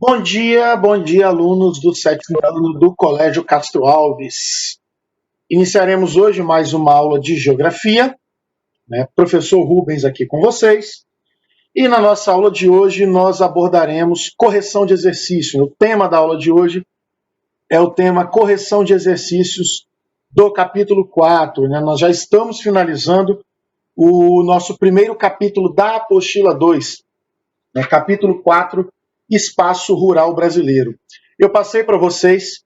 Bom dia, alunos do sétimo ano do Colégio Castro Alves. Iniciaremos hoje mais uma aula de Geografia, né? Professor Rubens aqui com vocês. E na nossa aula de hoje nós abordaremos correção de exercício. O tema da aula de hoje é o tema correção de exercícios do capítulo 4. Né? Nós já estamos finalizando o nosso primeiro capítulo da apostila 2, né? Capítulo 4, Espaço Rural Brasileiro. Eu passei para vocês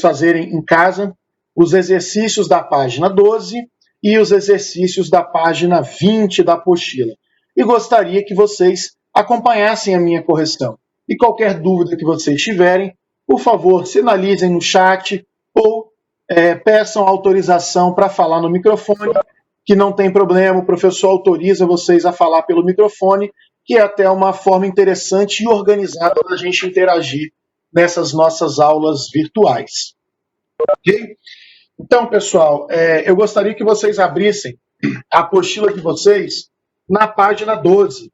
fazerem em casa os exercícios da página 12 e os exercícios da página 20 da apostila. E gostaria que vocês acompanhassem a minha correção. E qualquer dúvida que vocês tiverem, por favor, sinalizem no chat ou peçam autorização para falar no microfone, que não tem problema, o professor autoriza vocês a falar pelo microfone, que é até uma forma interessante e organizada da gente interagir nessas nossas aulas virtuais. Ok? Então, pessoal, eu gostaria que vocês abrissem a apostila de vocês na página 12.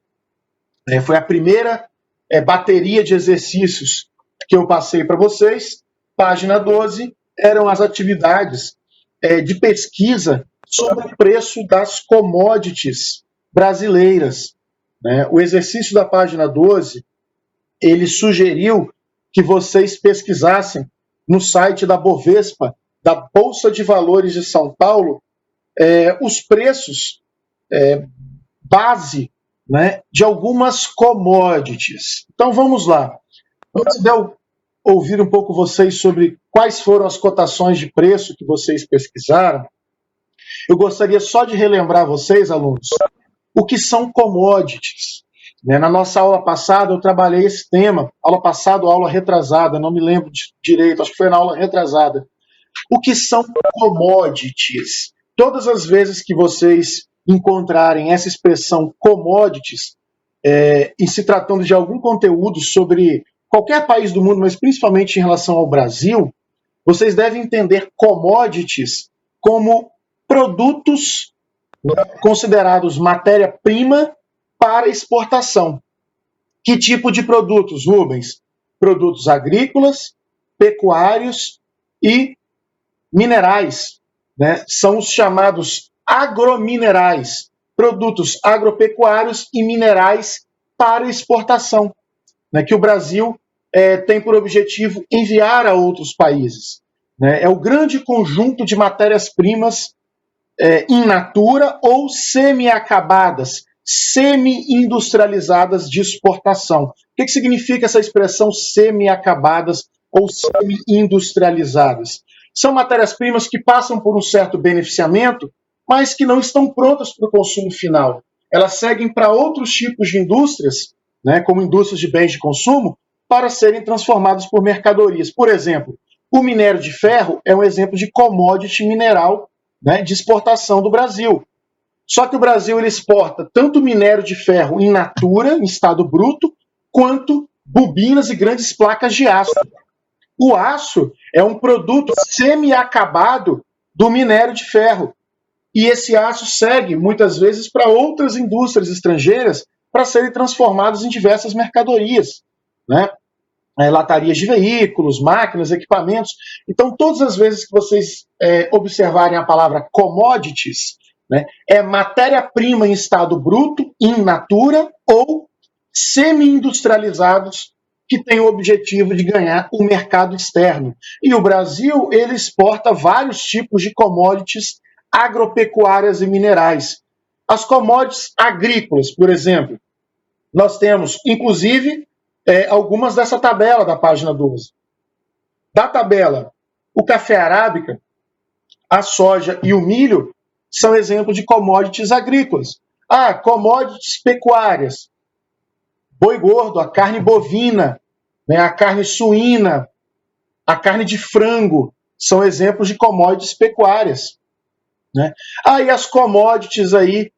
Foi a primeira bateria de exercícios que eu passei para vocês. Página 12 eram as atividades de pesquisa sobre o preço das commodities brasileiras. O exercício da página 12, ele sugeriu que vocês pesquisassem no site da Bovespa, da Bolsa de Valores de São Paulo, os preços base, né, de algumas commodities. Então vamos lá. Antes de eu ouvir um pouco vocês sobre quais foram as cotações de preço que vocês pesquisaram, eu gostaria só de relembrar vocês, alunos, o que são commodities. Na nossa aula passada, eu trabalhei esse tema. Aula passada ou aula retrasada, não me lembro direito, acho que foi na aula retrasada. O que são commodities? Todas as vezes que vocês encontrarem essa expressão commodities, e se tratando de algum conteúdo sobre qualquer país do mundo, mas principalmente em relação ao Brasil, vocês devem entender commodities como produtos considerados matéria-prima para exportação. Que tipo de produtos, Rubens? Produtos agrícolas, pecuários e minerais, né? São os chamados agrominerais, produtos agropecuários e minerais para exportação, né? Que o Brasil tem por objetivo enviar a outros países. Né? É o grande conjunto de matérias-primas in natura ou semi-acabadas, semi-industrializadas de exportação. O que significa essa expressão semi-acabadas ou semi-industrializadas? São matérias-primas que passam por um certo beneficiamento, mas que não estão prontas para o consumo final. Elas seguem para outros tipos de indústrias, né, como indústrias de bens de consumo, para serem transformadas por mercadorias. Por exemplo, o minério de ferro é um exemplo de commodity mineral, né, de exportação do Brasil. Só que o Brasil ele exporta tanto minério de ferro in natura, em estado bruto, quanto bobinas e grandes placas de aço. O aço é um produto semi-acabado do minério de ferro. E esse aço segue, muitas vezes, para outras indústrias estrangeiras para serem transformados em diversas mercadorias, né? Latarias de veículos, máquinas, equipamentos. Então, todas as vezes que vocês observarem a palavra commodities, né, é matéria-prima em estado bruto, in natura, ou semi-industrializados que têm o objetivo de ganhar o mercado externo. E o Brasil, ele exporta vários tipos de commodities agropecuárias e minerais. As commodities agrícolas, por exemplo, nós temos, inclusive, algumas dessa tabela da página 12. Da tabela, o café arábica, a soja e o milho são exemplos de commodities agrícolas. Commodities pecuárias. Boi gordo, a carne bovina, né, a carne suína, a carne de frango, são exemplos de commodities pecuárias. Né? E as commodities aí,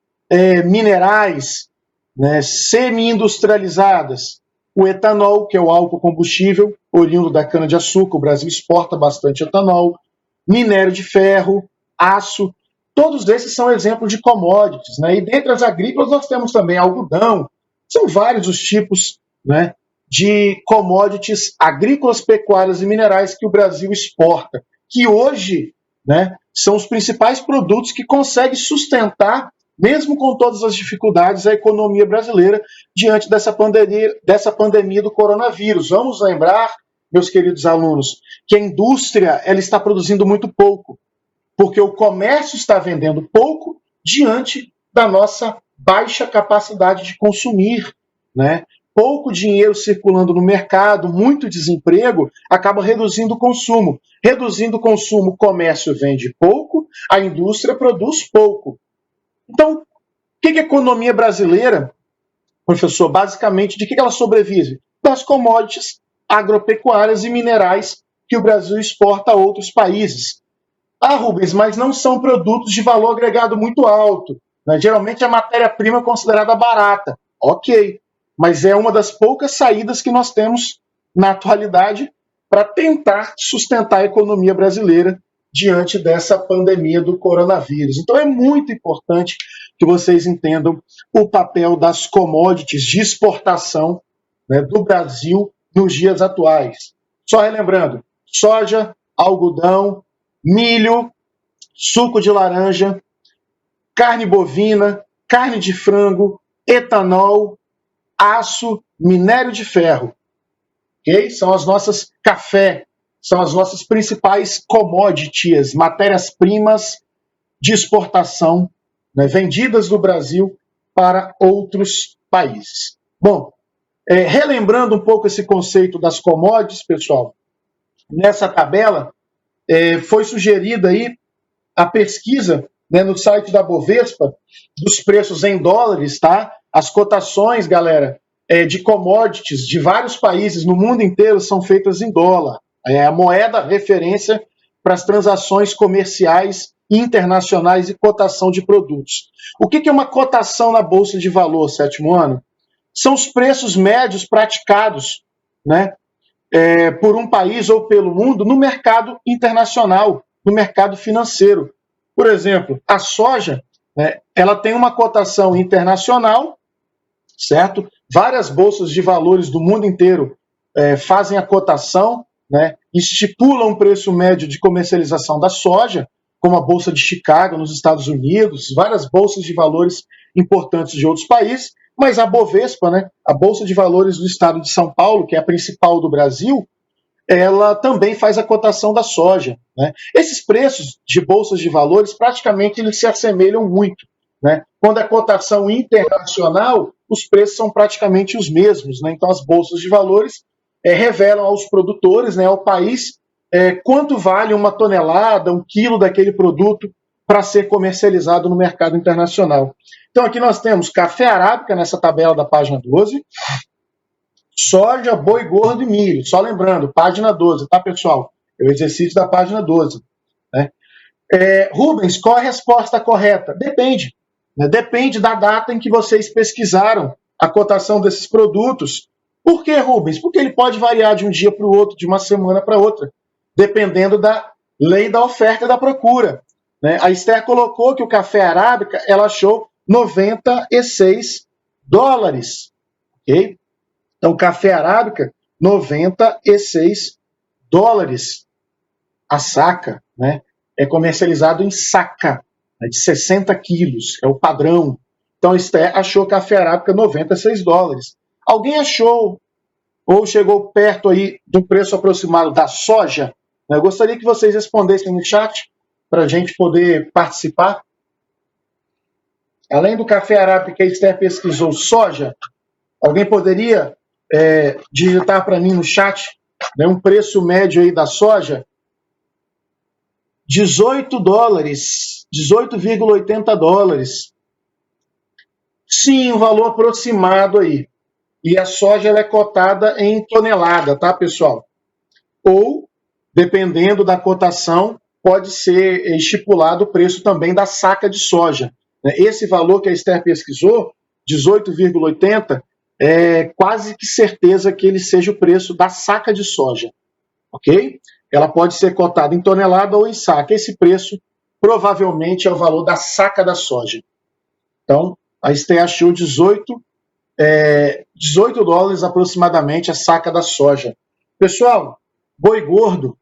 minerais, né, semi-industrializadas. O etanol, que é o álcool combustível, oriundo da cana-de-açúcar, o Brasil exporta bastante etanol. Minério de ferro, aço, todos esses são exemplos de commodities. Né? E dentre as agrícolas nós temos também algodão, são vários os tipos, né, de commodities agrícolas, pecuárias e minerais que o Brasil exporta, que hoje, né, são os principais produtos que conseguem sustentar, mesmo com todas as dificuldades, a economia brasileira diante dessa pandemia do coronavírus. Vamos lembrar, meus queridos alunos, que a indústria ela está produzindo muito pouco, porque o comércio está vendendo pouco diante da nossa baixa capacidade de consumir, né? Pouco dinheiro circulando no mercado, muito desemprego, acaba reduzindo o consumo. Reduzindo o consumo, o comércio vende pouco, a indústria produz pouco. Então, o que a economia brasileira, professor, basicamente, de que ela sobrevive? Das commodities agropecuárias e minerais que o Brasil exporta a outros países. Ah, Rubens, mas não são produtos de valor agregado muito alto. Né? Geralmente a matéria-prima é considerada barata. Ok, mas é uma das poucas saídas que nós temos na atualidade para tentar sustentar a economia brasileira diante dessa pandemia do coronavírus. Então é muito importante que vocês entendam o papel das commodities de exportação, né, do Brasil nos dias atuais. Só relembrando, soja, algodão, milho, suco de laranja, carne bovina, carne de frango, etanol, aço, minério de ferro. Okay? São as nossas café, são as nossas principais commodities, matérias-primas de exportação, né, vendidas do Brasil para outros países. Bom, relembrando um pouco esse conceito das commodities, pessoal, nessa tabela foi sugerida aí a pesquisa, né, no site da Bovespa dos preços em dólares, tá? As cotações, galera, de commodities de vários países no mundo inteiro são feitas em dólar. É a moeda referência para as transações comerciais internacionais e cotação de produtos. O que é uma cotação na Bolsa de Valor, sétimo ano? São os preços médios praticados, né, por um país ou pelo mundo no mercado internacional, no mercado financeiro. Por exemplo, a soja, né, ela tem uma cotação internacional, certo? Várias bolsas de valores do mundo inteiro fazem a cotação, né, estipulam um preço médio de comercialização da soja, como a Bolsa de Chicago, nos Estados Unidos, várias bolsas de valores importantes de outros países, mas a Bovespa, né, a Bolsa de Valores do Estado de São Paulo, que é a principal do Brasil, ela também faz a cotação da soja. Né? Esses preços de bolsas de valores, praticamente, eles se assemelham muito. Né? Quando é cotação internacional, os preços são praticamente os mesmos. Né? Então, as bolsas de valores revelam aos produtores, né, ao país, quanto vale uma tonelada, um quilo daquele produto para ser comercializado no mercado internacional. Então, aqui nós temos café arábica, nessa tabela da página 12, soja, boi gordo e milho. Só lembrando, página 12, tá, pessoal? É o exercício da página 12. Né? Rubens, qual a resposta correta? Depende. Né? Depende da data em que vocês pesquisaram a cotação desses produtos. Por que, Rubens? Porque ele pode variar de um dia para o outro, de uma semana para outra, dependendo da lei da oferta e da procura. Né? A Esther colocou que o café arábica, ela achou $96. Ok? Então, café arábica, $96 a saca, né? É comercializado em saca, né, de 60 quilos, é o padrão. Então, Esther achou café arábica $96. Alguém achou ou chegou perto aí do preço aproximado da soja? Eu gostaria que vocês respondessem no chat para a gente poder participar. Além do café arábica que a Esther pesquisou, soja, alguém poderia digitar para mim no chat, né, um preço médio aí da soja? $18, $18,80. Sim, um valor aproximado aí. E a soja ela é cotada em tonelada, tá, pessoal? Ou, dependendo da cotação, pode ser estipulado o preço também da saca de soja. Esse valor que a Esther pesquisou, 18,80, é quase que certeza que ele seja o preço da saca de soja, ok? Ela pode ser cotada em tonelada ou em saca. Esse preço provavelmente é o valor da saca da soja. Então, a Esther achou 18 $18 aproximadamente a saca da soja. Pessoal, boi gordo,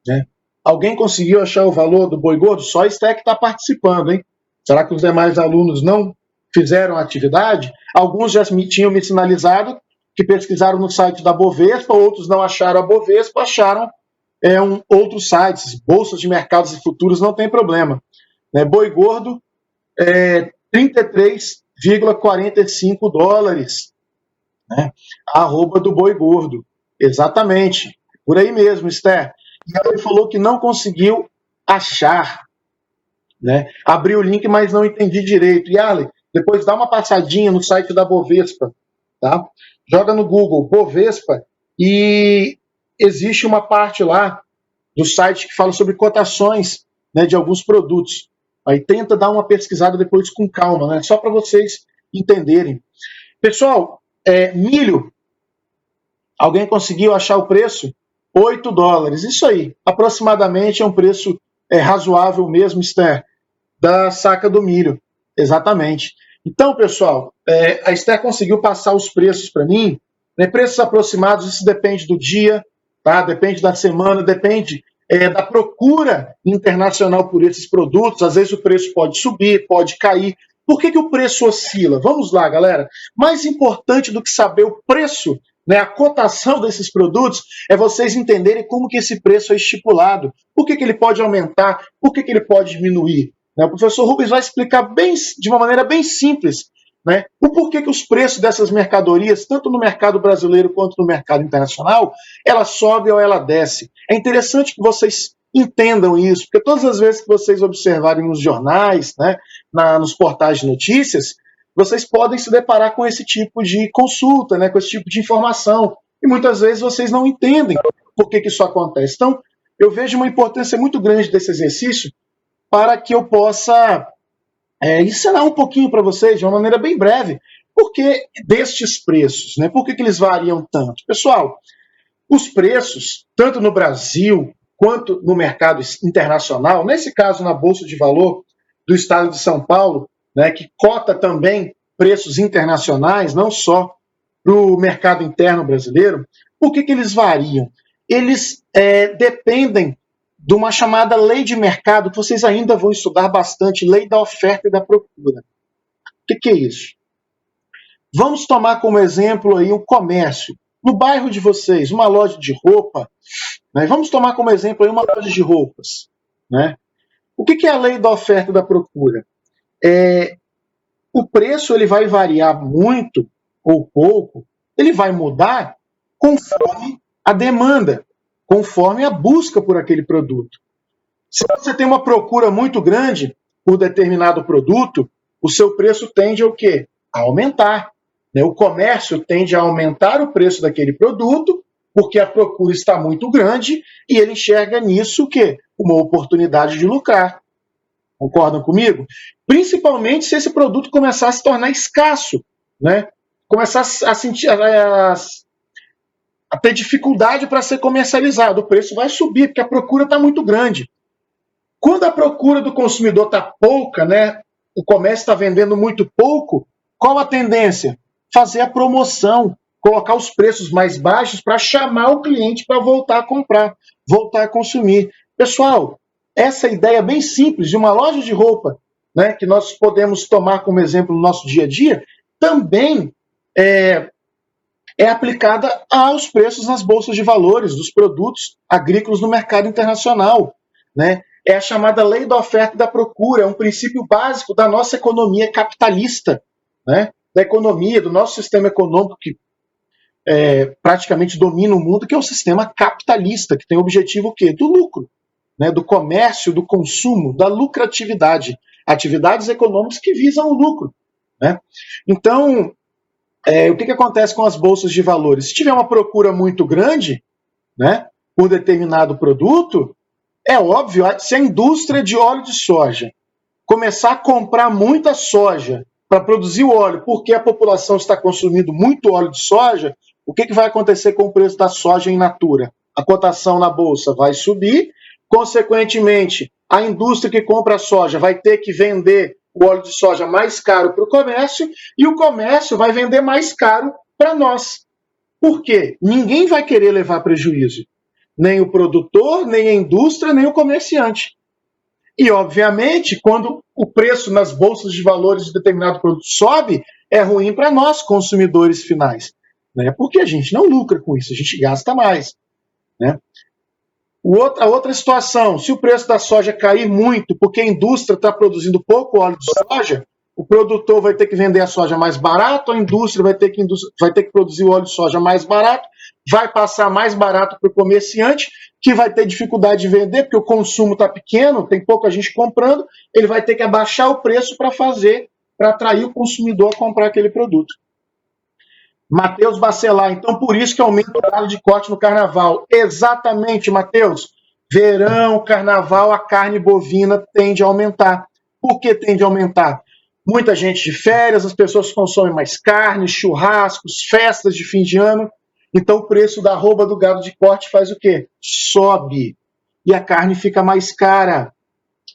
né? Alguém conseguiu achar o valor do boi gordo? Só a Esther que está participando, hein? Será que os demais alunos não fizeram a atividade? Alguns já tinham me sinalizado que pesquisaram no site da Bovespa, outros não acharam a Bovespa, acharam outros sites, bolsas de mercados e futuros, não tem problema. Né? Boi gordo, $33,45, né? A arroba do boi gordo. Exatamente. Por aí mesmo, Esther. E ela falou que não conseguiu achar, né? Abri o link, mas não entendi direito. E Ale, depois dá uma passadinha no site da Bovespa, tá? Joga no Google Bovespa e existe uma parte lá do site que fala sobre cotações, né, de alguns produtos. Aí tenta dar uma pesquisada depois com calma, né? Só para vocês entenderem. Pessoal, milho, alguém conseguiu achar o preço? $8. Isso aí, aproximadamente é um preço razoável mesmo, Esther, da saca do milho. Exatamente. Então, pessoal, a Esther conseguiu passar os preços para mim, né? Preços aproximados, isso depende do dia, tá? Depende da semana, depende da procura internacional por esses produtos. Às vezes o preço pode subir, pode cair. Por que o preço oscila? Vamos lá, galera. Mais importante do que saber o preço, né, a cotação desses produtos, é vocês entenderem como que esse preço é estipulado. Por que ele pode aumentar? Por que ele pode diminuir? Né, o professor Rubens vai explicar de uma maneira bem simples, né, o porquê que os preços dessas mercadorias, tanto no mercado brasileiro quanto no mercado internacional, ela sobe ou ela desce. É interessante que vocês entendam isso, porque todas as vezes que vocês observarem nos jornais, né, nos portais de notícias, vocês podem se deparar com esse tipo de consulta, né, com esse tipo de informação. E muitas vezes vocês não entendem por que isso acontece. Então, eu vejo uma importância muito grande desse exercício para que eu possa ensinar um pouquinho para vocês, de uma maneira bem breve, por que destes preços, né? Por que eles variam tanto? Pessoal, os preços, tanto no Brasil quanto no mercado internacional, nesse caso na Bolsa de Valor do Estado de São Paulo, né, que cota também preços internacionais, não só para o mercado interno brasileiro, por que eles variam? Eles dependem de uma chamada lei de mercado, que vocês ainda vão estudar bastante, lei da oferta e da procura. O que é isso? Vamos tomar como exemplo aí um comércio. No bairro de vocês, uma loja de roupa, né? Vamos tomar como exemplo aí uma loja de roupas, né? O que é a lei da oferta e da procura? O preço ele vai variar muito ou pouco, ele vai mudar conforme a demanda, conforme a busca por aquele produto. Se você tem uma procura muito grande por determinado produto, o seu preço tende a quê? A aumentar. O comércio tende a aumentar o preço daquele produto, porque a procura está muito grande e ele enxerga nisso o quê? Uma oportunidade de lucrar. Concordam comigo? Principalmente se esse produto começar a se tornar escasso, né? Começar a sentir a ter dificuldade para ser comercializado. O preço vai subir, porque a procura está muito grande. Quando a procura do consumidor está pouca, né? O comércio está vendendo muito pouco, qual a tendência? Fazer a promoção, colocar os preços mais baixos para chamar o cliente para voltar a comprar, voltar a consumir. Pessoal, essa ideia bem simples de uma loja de roupa, né, que nós podemos tomar como exemplo no nosso dia a dia, também é aplicada aos preços nas bolsas de valores dos produtos agrícolas no mercado internacional, né? É a chamada lei da oferta e da procura, é um princípio básico da nossa economia capitalista, né? Da economia, do nosso sistema econômico que praticamente domina o mundo, que é o sistema capitalista, que tem o objetivo o quê? Do lucro, né? Do comércio, do consumo, da lucratividade, atividades econômicas que visam o lucro, né? Então, o que acontece com as bolsas de valores? Se tiver uma procura muito grande, né, por determinado produto, é óbvio, se a indústria de óleo de soja começar a comprar muita soja para produzir o óleo, porque a população está consumindo muito óleo de soja, o que vai acontecer com o preço da soja in natura? A cotação na bolsa vai subir, consequentemente, a indústria que compra a soja vai ter que vender o óleo de soja mais caro para o comércio e o comércio vai vender mais caro para nós. Por quê? Ninguém vai querer levar prejuízo. Nem o produtor, nem a indústria, nem o comerciante. E, obviamente, quando o preço nas bolsas de valores de determinado produto sobe, é ruim para nós, consumidores finais. Né? Porque a gente não lucra com isso, a gente gasta mais. Né? A outra situação, se o preço da soja cair muito, porque a indústria está produzindo pouco óleo de soja, o produtor vai ter que vender a soja mais barato, a indústria vai ter que produzir o óleo de soja mais barato, vai passar mais barato para o comerciante, que vai ter dificuldade de vender, porque o consumo está pequeno, tem pouca gente comprando, ele vai ter que abaixar o preço para atrair o consumidor a comprar aquele produto. Matheus Bacelar, então por isso que aumenta o gado de corte no carnaval. Exatamente, Matheus. Verão, carnaval, a carne bovina tende a aumentar. Por que tende a aumentar? Muita gente de férias, as pessoas consomem mais carne, churrascos, festas de fim de ano. Então o preço da arroba do gado de corte faz o quê? Sobe. E a carne fica mais cara.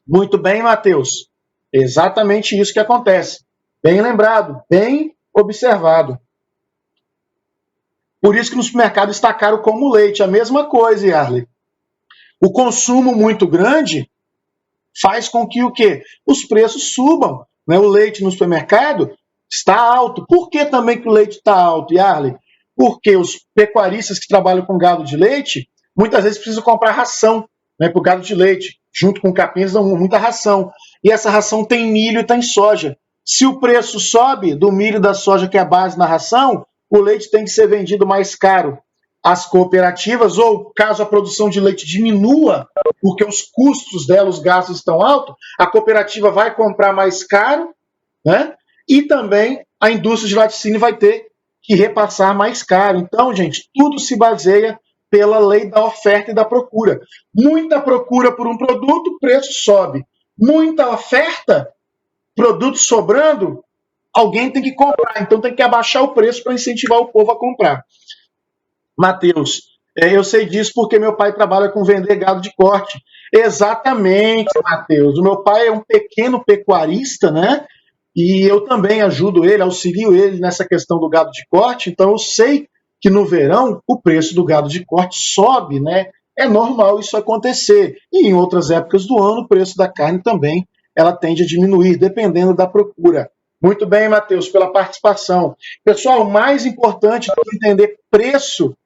Muito bem, Matheus. Exatamente isso que acontece. Bem lembrado, bem observado. Por isso que no supermercado está caro como o leite. A mesma coisa, Yarley. O consumo muito grande faz com que o quê? Os preços subam. Né? O leite no supermercado está alto. Por que também que o leite está alto, Yarley? Porque os pecuaristas que trabalham com gado de leite, muitas vezes precisam comprar ração, né, para o gado de leite. Junto com capins dão muita ração. E essa ração tem milho e tem soja. Se o preço sobe do milho e da soja, que é a base na ração, o leite tem que ser vendido mais caro. As cooperativas, ou caso a produção de leite diminua, porque os custos dela, os gastos estão altos, a cooperativa vai comprar mais caro, né? E também a indústria de laticínio vai ter que repassar mais caro. Então, gente, tudo se baseia pela lei da oferta e da procura. Muita procura por um produto, o preço sobe. Muita oferta, produto sobrando, alguém tem que comprar, então tem que abaixar o preço para incentivar o povo a comprar. Matheus, eu sei disso porque meu pai trabalha com vender gado de corte. Exatamente, Matheus. O meu pai é um pequeno pecuarista, né? E eu também ajudo ele, auxilio ele nessa questão do gado de corte. Então eu sei que no verão o preço do gado de corte sobe, né? É normal isso acontecer. E em outras épocas do ano o preço da carne também ela tende a diminuir, dependendo da procura. Muito bem, Matheus, pela participação. Pessoal, o mais importante do que entender preço,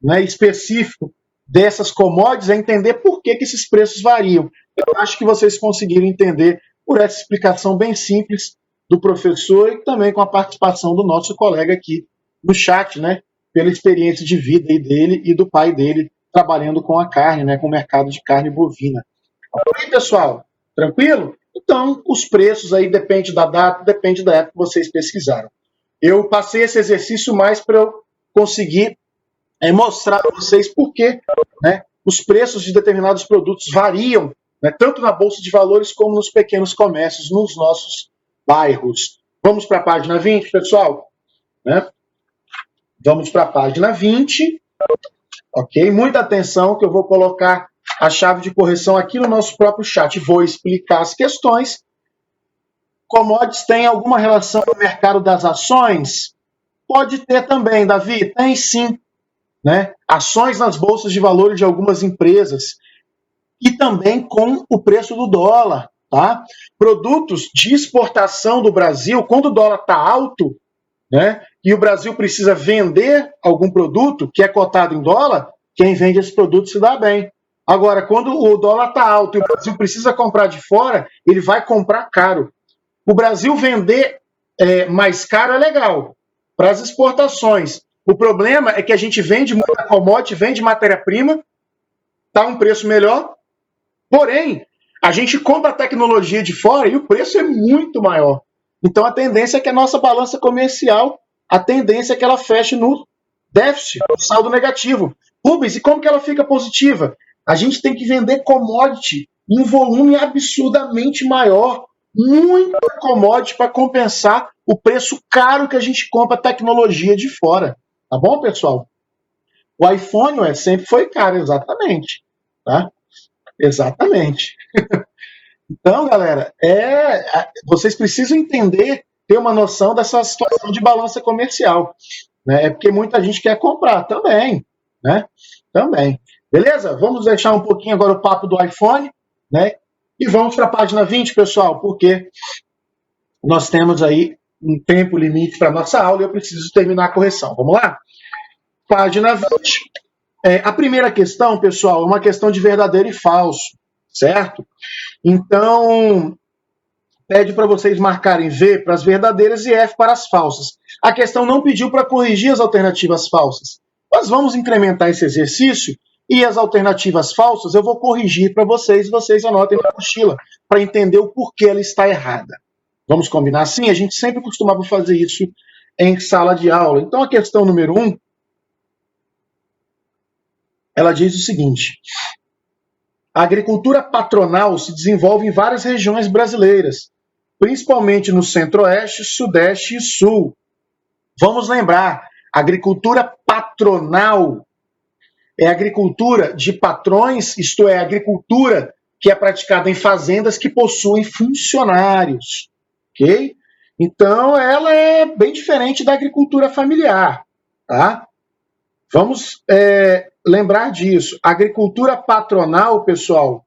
né, específico dessas commodities é entender por que esses preços variam. Eu acho que vocês conseguiram entender por essa explicação bem simples do professor e também com a participação do nosso colega aqui no chat, né, pela experiência de vida dele e do pai dele trabalhando com a carne, né, com o mercado de carne bovina. Ok, pessoal? Tranquilo? Então, os preços aí depende da data, depende da época que vocês pesquisaram. Eu passei esse exercício mais para eu conseguir mostrar para vocês por que, né, os preços de determinados produtos variam, né, tanto na Bolsa de Valores como nos pequenos comércios, nos nossos bairros. Vamos para a página 20, pessoal? Né? Vamos para a página 20. Ok? Muita atenção que eu vou colocar a chave de correção aqui no nosso próprio chat. Vou explicar as questões. Commodities têm alguma relação com o mercado das ações? Pode ter também, Davi. Tem sim. Né? Ações nas bolsas de valores de algumas empresas. E também com o preço do dólar. Tá? Produtos de exportação do Brasil, quando o dólar está alto, né, e o Brasil precisa vender algum produto que é cotado em dólar, quem vende esse produto se dá bem. Agora, quando o dólar está alto e o Brasil precisa comprar de fora, ele vai comprar caro. O Brasil vender mais caro é legal para as exportações. O problema é que a gente vende muita commodity, vende matéria-prima, está um preço melhor, porém, a gente compra a tecnologia de fora e o preço é muito maior. Então, a tendência é que a nossa balança comercial, a tendência é que ela feche no déficit, no saldo negativo. Rubens, e como que ela fica positiva? A gente tem que vender commodity em um volume absurdamente maior, muita commodity para compensar o preço caro que a gente compra a tecnologia de fora. Tá bom, pessoal? O iPhone sempre foi caro, exatamente. Tá? Exatamente. Então, galera, vocês precisam entender, ter uma noção dessa situação de balança comercial. Né? É porque muita gente quer comprar também. Né? Também. Beleza? Vamos deixar um pouquinho agora o papo do iPhone. Né? E vamos para a página 20, pessoal, porque nós temos aí um tempo limite para a nossa aula e eu preciso terminar a correção. Vamos lá? Página 20. A primeira questão, pessoal, é uma questão de verdadeiro e falso, certo? Então, pede para vocês marcarem V para as verdadeiras e F para as falsas. A questão não pediu para corrigir as alternativas falsas. Nós vamos incrementar esse exercício e as alternativas falsas eu vou corrigir para vocês, vocês anotem na mochila para entender o porquê ela está errada. Vamos combinar assim? A gente sempre costumava fazer isso em sala de aula. Então, a questão número 1, ela diz o seguinte: a agricultura patronal se desenvolve em várias regiões brasileiras, principalmente no Centro-Oeste, Sudeste e Sul. Vamos lembrar, agricultura patronal é agricultura de patrões, isto é, agricultura que é praticada em fazendas que possuem funcionários, ok? Então, ela é bem diferente da agricultura familiar, tá? Vamos lembrar disso. A agricultura patronal, pessoal,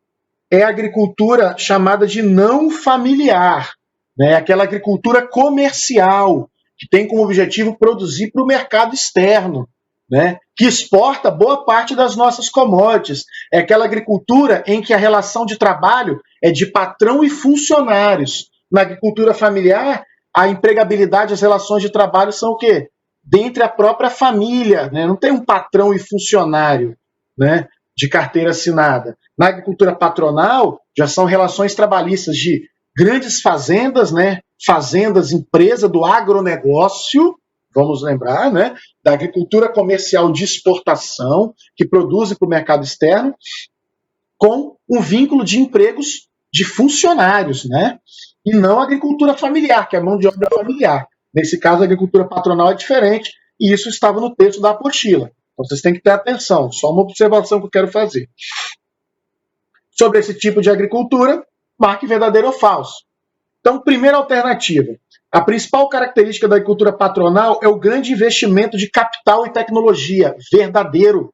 é a agricultura chamada de não familiar, né? Aquela agricultura comercial, que tem como objetivo produzir para o mercado externo, né? Que exporta boa parte das nossas commodities. É aquela agricultura em que a relação de trabalho é de patrão e funcionários. Na agricultura familiar, a empregabilidade, as relações de trabalho são o quê? Dentre a própria família, né? Não tem um patrão e funcionário, né? De carteira assinada. Na agricultura patronal, já são relações trabalhistas de grandes fazendas, né? Fazendas, empresa do agronegócio, vamos lembrar, né? Da agricultura comercial de exportação, que produzem para o mercado externo, com um vínculo de empregos de funcionários, né? E não a agricultura familiar, que é a mão de obra familiar. Nesse caso, a agricultura patronal é diferente, e isso estava no texto da apostila. Então, vocês têm que ter atenção, só uma observação que eu quero fazer. Sobre esse tipo de agricultura, marque verdadeiro ou falso. Então, primeira alternativa. A principal característica da agricultura patronal é o grande investimento de capital e tecnologia. Verdadeiro.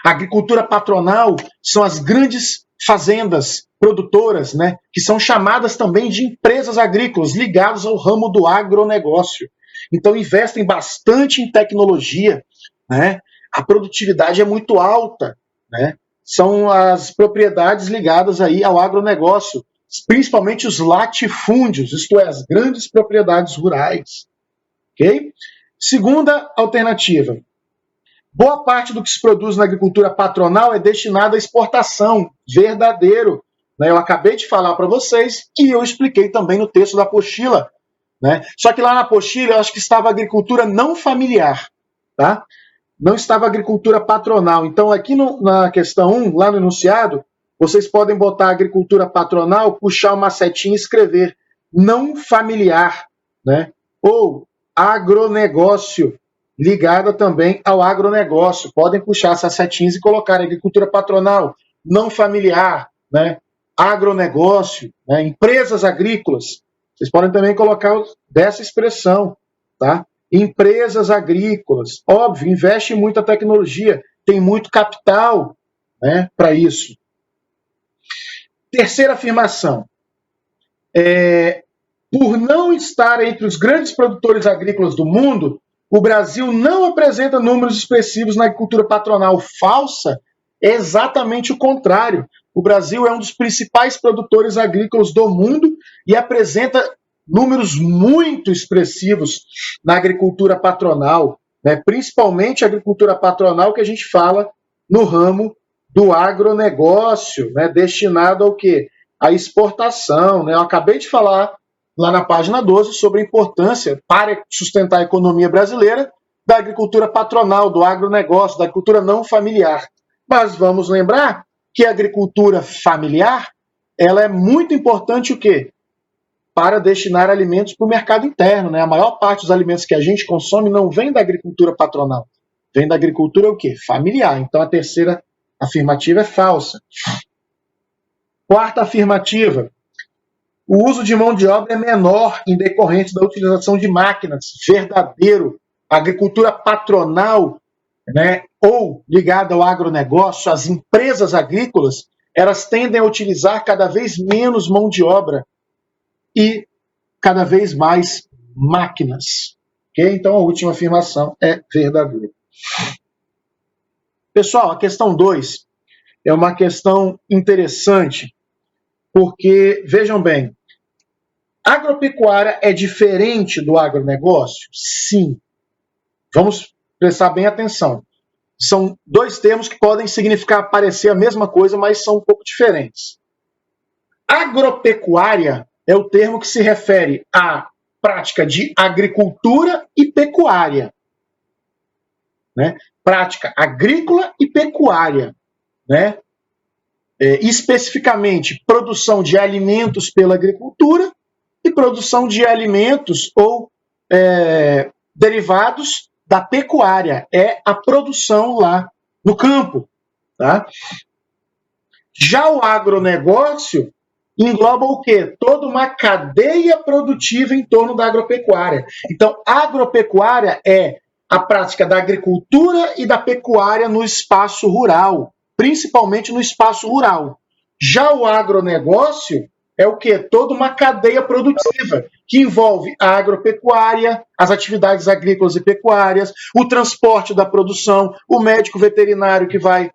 A agricultura patronal são as grandes fazendas produtoras, né, que são chamadas também de empresas agrícolas ligadas ao ramo do agronegócio. Então, investem bastante em tecnologia, né? A produtividade é muito alta, né? São as propriedades ligadas aí ao agronegócio, principalmente os latifúndios, isto é, as grandes propriedades rurais. Ok? Segunda alternativa. Boa parte do que se produz na agricultura patronal é destinada à exportação. Verdadeiro. Eu acabei de falar para vocês e eu expliquei também no texto da apostila. Né? Só que lá na apostila eu acho que estava agricultura não familiar. Tá? Não estava agricultura patronal. Então, aqui na questão 1, lá no enunciado, vocês podem botar agricultura patronal, puxar uma setinha e escrever não familiar, né? Ou agronegócio, ligada também ao agronegócio. Podem puxar essas setinhas e colocar agricultura patronal, não familiar, né? Agronegócio, né? Empresas agrícolas. Vocês podem também colocar dessa expressão, tá? Empresas agrícolas, óbvio, investe em muita tecnologia, tem muito capital, né, para isso. Terceira afirmação. Por não estar entre os grandes produtores agrícolas do mundo, o Brasil não apresenta números expressivos na agricultura patronal. Falsa é exatamente o contrário. O Brasil é um dos principais produtores agrícolas do mundo e apresenta números muito expressivos na agricultura patronal, né? Principalmente a agricultura patronal que a gente fala no ramo do agronegócio, né? Destinado ao quê? À exportação. Né? Eu acabei de falar lá na página 12 sobre a importância para sustentar a economia brasileira da agricultura patronal, do agronegócio, da agricultura não familiar. Mas vamos lembrar que a agricultura familiar ela é muito importante o quê? Para destinar alimentos para o mercado interno. Né? A maior parte dos alimentos que a gente consome não vem da agricultura patronal. Vem da agricultura o quê? Familiar. Então a terceira afirmativa é falsa. Quarta afirmativa. O uso de mão de obra é menor em decorrência da utilização de máquinas. Verdadeiro. A agricultura patronal, né, ou ligada ao agronegócio, as empresas agrícolas, elas tendem a utilizar cada vez menos mão de obra e cada vez mais máquinas. Okay? Então, a última afirmação é verdadeira. Pessoal, a questão 2 é uma questão interessante, porque, vejam bem, agropecuária é diferente do agronegócio? Sim. Vamos prestar bem atenção. São dois termos que podem significar parecer a mesma coisa, mas são um pouco diferentes. Agropecuária é o termo que se refere à prática de agricultura e pecuária. Né? Prática agrícola e pecuária. Né? Especificamente, produção de alimentos pela agricultura e produção de alimentos ou derivados da pecuária. É a produção lá no campo. Tá? Já o agronegócio engloba o quê? Toda uma cadeia produtiva em torno da agropecuária. Então, agropecuária é a prática da agricultura e da pecuária no espaço rural, principalmente no espaço rural. Já o agronegócio é o quê? Toda uma cadeia produtiva, que envolve a agropecuária, as atividades agrícolas e pecuárias, o transporte da produção, o médico veterinário que vai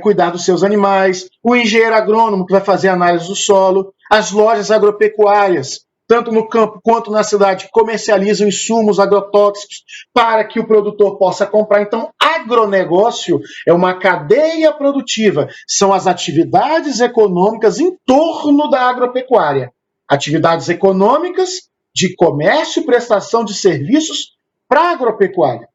cuidar dos seus animais, o engenheiro agrônomo que vai fazer análise do solo, as lojas agropecuárias, tanto no campo quanto na cidade, comercializam insumos agrotóxicos para que o produtor possa comprar. Então, agronegócio é uma cadeia produtiva, são as atividades econômicas em torno da agropecuária. Atividades econômicas de comércio e prestação de serviços para a agropecuária.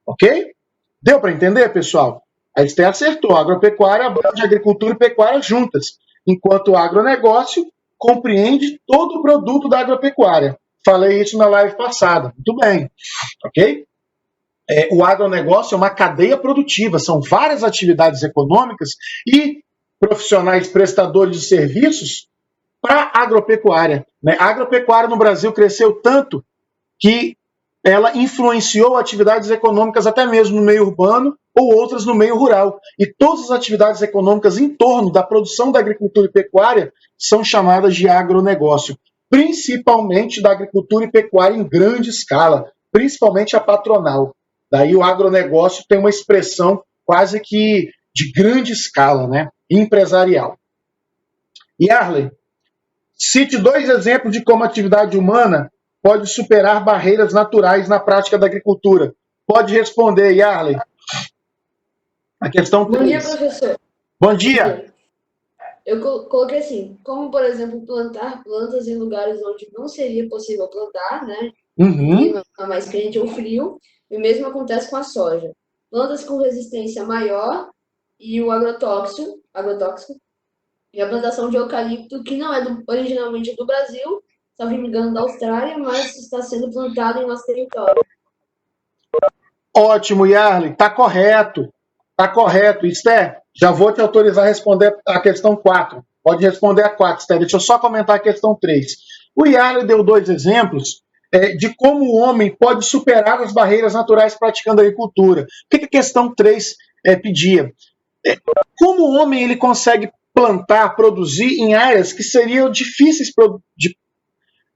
Ok? Deu para entender, pessoal? A Esther acertou. A agropecuária abrange agricultura e pecuária juntas, enquanto o agronegócio compreende todo o produto da agropecuária. Falei isso na live passada. Muito bem. Ok? O agronegócio é uma cadeia produtiva, são várias atividades econômicas e profissionais prestadores de serviços para a agropecuária. Né? A agropecuária no Brasil cresceu tanto que ela influenciou atividades econômicas até mesmo no meio urbano ou outras no meio rural. E todas as atividades econômicas em torno da produção da agricultura e pecuária são chamadas de agronegócio, principalmente da agricultura e pecuária em grande escala, principalmente a patronal. Daí o agronegócio tem uma expressão quase que de grande escala, né? Empresarial. Yarley, cite 2 exemplos de como a atividade humana pode superar barreiras naturais na prática da agricultura. Pode responder, Yarley. A questão 3. Bom dia, professor. Bom dia. Eu coloquei assim, como, por exemplo, plantar plantas em lugares onde não seria possível plantar, né? Clima mais quente ou frio, e o mesmo acontece com a soja. Plantas com resistência maior e o agrotóxico e a plantação de eucalipto, que não é originalmente do Brasil, se não me engano, da Austrália, mas está sendo plantado em nosso território. Ótimo, Yarley. Está correto. Está correto. Esther, já vou te autorizar a responder a questão 4. Pode responder a 4, Esther. Deixa eu só comentar a questão 3. O Yarley deu 2 exemplos de como o homem pode superar as barreiras naturais praticando a agricultura. O que a questão 3 pedia? Como o homem ele consegue plantar, produzir em áreas que seriam difíceis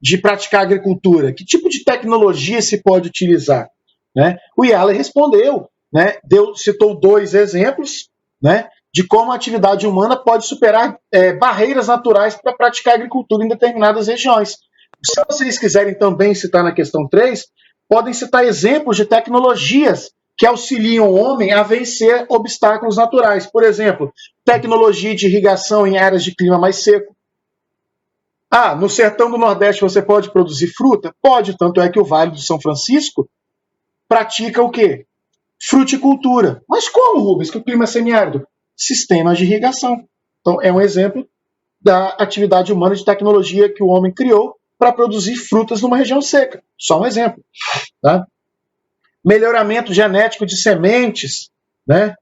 de praticar agricultura? Que tipo de tecnologia se pode utilizar? Né? O Yarley respondeu, né? Citou 2 exemplos, né? De como a atividade humana pode superar barreiras naturais para praticar agricultura em determinadas regiões. Se vocês quiserem também citar na questão 3, podem citar exemplos de tecnologias que auxiliam o homem a vencer obstáculos naturais. Por exemplo, tecnologia de irrigação em áreas de clima mais seco. No sertão do Nordeste você pode produzir fruta? Pode, tanto é que o Vale do São Francisco pratica o quê? Fruticultura. Mas como, Rubens, que o clima é semiárido? Sistemas de irrigação. Então, é um exemplo da atividade humana de tecnologia que o homem criou para produzir frutas numa região seca. Só um exemplo. Tá? Melhoramento genético de sementes, né?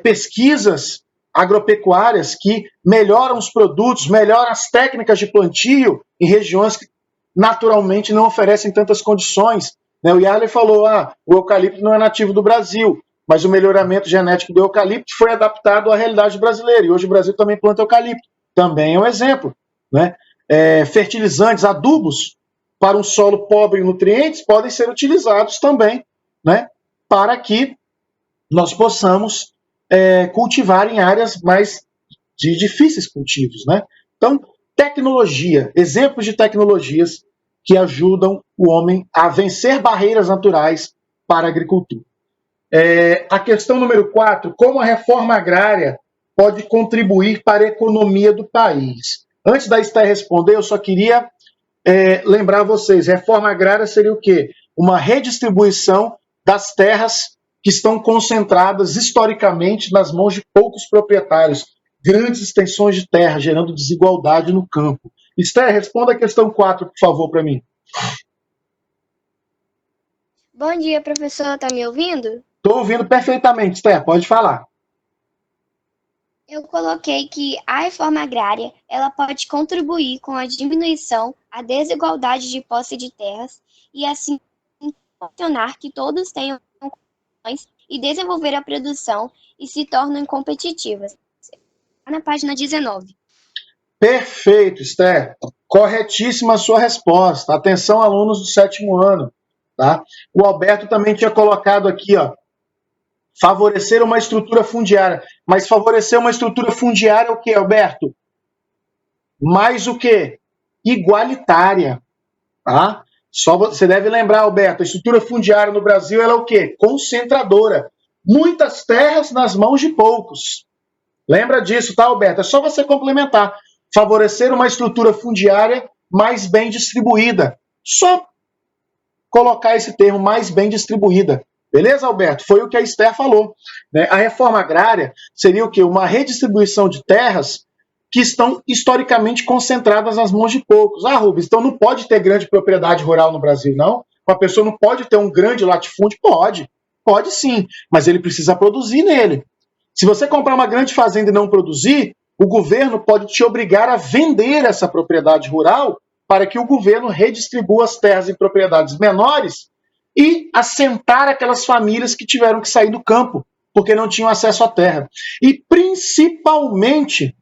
Pesquisas agropecuárias que melhoram os produtos, melhoram as técnicas de plantio em regiões que naturalmente não oferecem tantas condições. Né? O Yarley falou, o eucalipto não é nativo do Brasil, mas o melhoramento genético do eucalipto foi adaptado à realidade brasileira, e hoje o Brasil também planta eucalipto. Também é um exemplo. Né? Fertilizantes, adubos para um solo pobre em nutrientes podem ser utilizados também, né? Para que nós possamos cultivar em áreas mais de difíceis cultivos. Né? Então, tecnologia, exemplos de tecnologias que ajudam o homem a vencer barreiras naturais para a agricultura. A questão número 4, como a reforma agrária pode contribuir para a economia do país? Antes da Esther responder, eu só queria lembrar vocês, reforma agrária seria o quê? Uma redistribuição das terras que estão concentradas historicamente nas mãos de poucos proprietários, grandes extensões de terra, gerando desigualdade no campo. Esther, responda a questão 4, por favor, para mim. Bom dia, professor. Tá me ouvindo? Estou ouvindo perfeitamente, Esther, pode falar. Eu coloquei que a reforma agrária ela pode contribuir com a diminuição, a desigualdade de posse de terras e assim funcionar que todos tenham condições e desenvolver a produção e se tornem competitivas. Na página 19. Perfeito, Esther. Corretíssima a sua resposta. Atenção, alunos do 7º ano. Tá? O Alberto também tinha colocado aqui, favorecer uma estrutura fundiária. Mas favorecer uma estrutura fundiária é o que, Alberto? Mais o que? Igualitária. Tá? Só você deve lembrar, Alberto, a estrutura fundiária no Brasil ela é o quê? Concentradora. Muitas terras nas mãos de poucos. Lembra disso, tá, Alberto? É só você complementar. Favorecer uma estrutura fundiária mais bem distribuída. Só colocar esse termo, mais bem distribuída. Beleza, Alberto? Foi o que a Esther falou. Né? A reforma agrária seria o quê? Uma redistribuição de terras que estão historicamente concentradas nas mãos de poucos. Rubens, então não pode ter grande propriedade rural no Brasil, não? Uma pessoa não pode ter um grande latifúndio? Pode. Pode sim, mas ele precisa produzir nele. Se você comprar uma grande fazenda e não produzir, o governo pode te obrigar a vender essa propriedade rural para que o governo redistribua as terras em propriedades menores e assentar aquelas famílias que tiveram que sair do campo, porque não tinham acesso à terra. E, principalmente,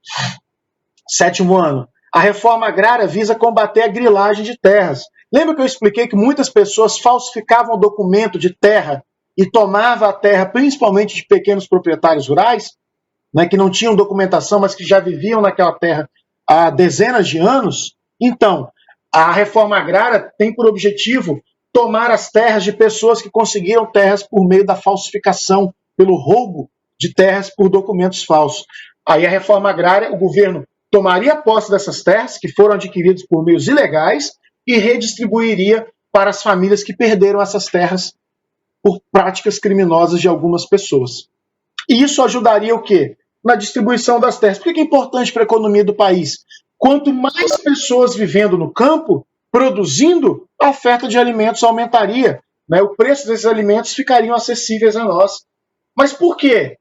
7º ano, a reforma agrária visa combater a grilagem de terras. Lembra que eu expliquei que muitas pessoas falsificavam o documento de terra e tomavam a terra, principalmente de pequenos proprietários rurais, né, que não tinham documentação, mas que já viviam naquela terra há dezenas de anos? Então, a reforma agrária tem por objetivo tomar as terras de pessoas que conseguiram terras por meio da falsificação, pelo roubo de terras por documentos falsos. Aí a reforma agrária, o governo tomaria posse dessas terras, que foram adquiridas por meios ilegais, e redistribuiria para as famílias que perderam essas terras por práticas criminosas de algumas pessoas. E isso ajudaria o quê? Na distribuição das terras. Por que é importante para a economia do país? Quanto mais pessoas vivendo no campo, produzindo, a oferta de alimentos aumentaria. Né? O preço desses alimentos ficariam acessíveis a nós. Mas por quê,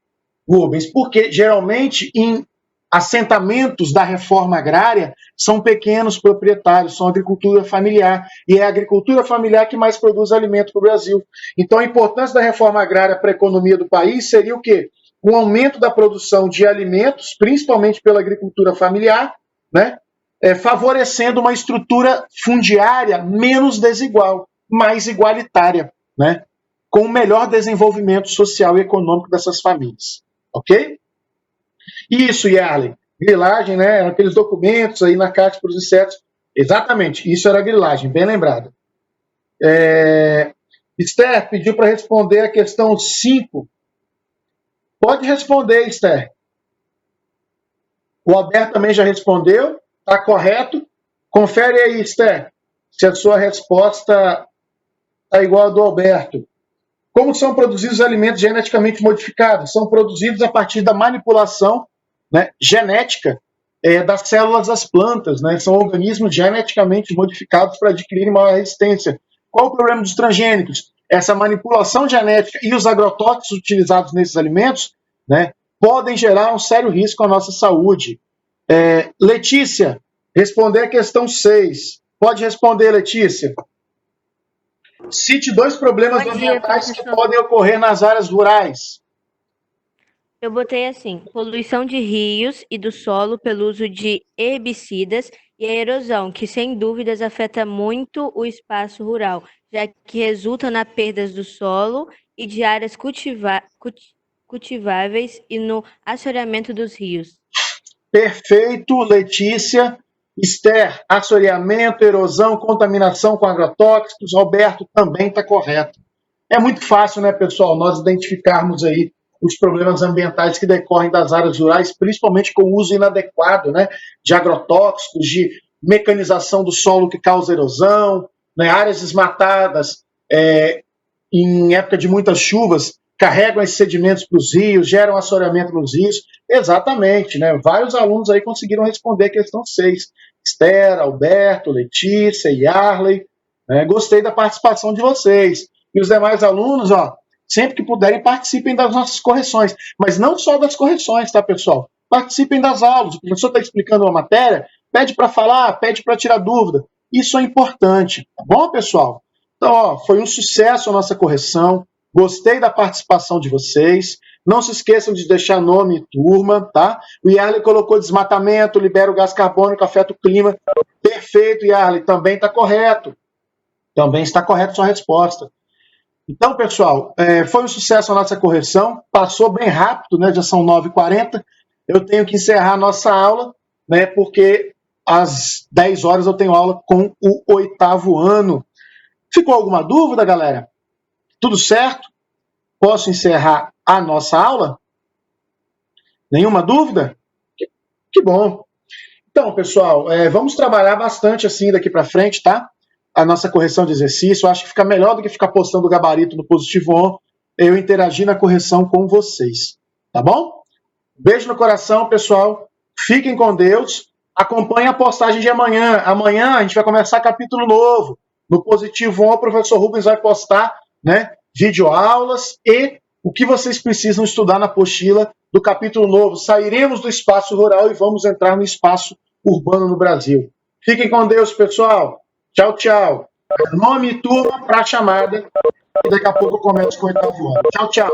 Rubens? Porque geralmente em assentamentos da reforma agrária são pequenos proprietários, são agricultura familiar, e é a agricultura familiar que mais produz alimento para o Brasil. Então a importância da reforma agrária para a economia do país seria o quê? Um aumento da produção de alimentos, principalmente pela agricultura familiar, né? Favorecendo uma estrutura fundiária menos desigual, mais igualitária, né? Com um melhor desenvolvimento social e econômico dessas famílias. Ok? Isso, Yarley. Grilagem, né? Aqueles documentos aí na Carta para os Insetos. Exatamente, isso era grilagem, bem lembrado. Esther pediu para responder a questão 5. Pode responder, Esther. O Alberto também já respondeu. Está correto. Confere aí, Esther, se a sua resposta está igual a do Alberto. Como são produzidos alimentos geneticamente modificados? São produzidos a partir da manipulação, né, genética das células das plantas. Né? São organismos geneticamente modificados para adquirirem maior resistência. Qual o problema dos transgênicos? Essa manipulação genética e os agrotóxicos utilizados nesses alimentos, né, podem gerar um sério risco à nossa saúde. Letícia, responder a questão 6. Pode responder, Letícia. Cite 2 problemas ambientais que podem ocorrer nas áreas rurais. Eu botei assim: poluição de rios e do solo pelo uso de herbicidas e a erosão, que sem dúvidas afeta muito o espaço rural, já que resulta na perda do solo e de áreas cultiváveis e no assoreamento dos rios. Perfeito, Letícia. Esther, assoreamento, erosão, contaminação com agrotóxicos. Roberto, também está correto. É muito fácil, né, pessoal, nós identificarmos aí os problemas ambientais que decorrem das áreas rurais, principalmente com o uso inadequado, né, de agrotóxicos, de mecanização do solo que causa erosão, né, áreas desmatadas em época de muitas chuvas carregam esses sedimentos para os rios, geram assoreamento nos rios. Exatamente, né? Vários alunos aí conseguiram responder a questão 6. Esther, Alberto, Letícia, Yarley. Gostei da participação de vocês. E os demais alunos, sempre que puderem, participem das nossas correções. Mas não só das correções, tá, pessoal? Participem das aulas. O professor está explicando uma matéria, pede para falar, pede para tirar dúvida. Isso é importante, tá bom, pessoal? Então, foi um sucesso a nossa correção. Gostei da participação de vocês. Não se esqueçam de deixar nome e turma, tá? O Yarley colocou desmatamento, libera o gás carbônico, afeta o clima. Perfeito, Yarley. Também está correto. Também está correta a sua resposta. Então, pessoal, foi um sucesso a nossa correção. Passou bem rápido, né? Já são 9h40. Eu tenho que encerrar a nossa aula, né? Porque às 10 horas eu tenho aula com o 8º ano. Ficou alguma dúvida, galera? Tudo certo? Posso encerrar a nossa aula? Nenhuma dúvida? Que bom. Então, pessoal, vamos trabalhar bastante assim daqui para frente, tá? A nossa correção de exercício. Eu acho que fica melhor do que ficar postando o gabarito no Positivo On. Eu interagir na correção com vocês. Tá bom? Beijo no coração, pessoal. Fiquem com Deus. Acompanhe a postagem de amanhã. Amanhã a gente vai começar capítulo novo. No Positivo On, o professor Rubens vai postar, né, videoaulas e o que vocês precisam estudar na apostila do capítulo novo. Sairemos do espaço rural e vamos entrar no espaço urbano no Brasil. Fiquem com Deus, pessoal. Tchau, tchau. Nome e turma para a chamada. E daqui a pouco eu começo com o 8º ano. Tchau, tchau.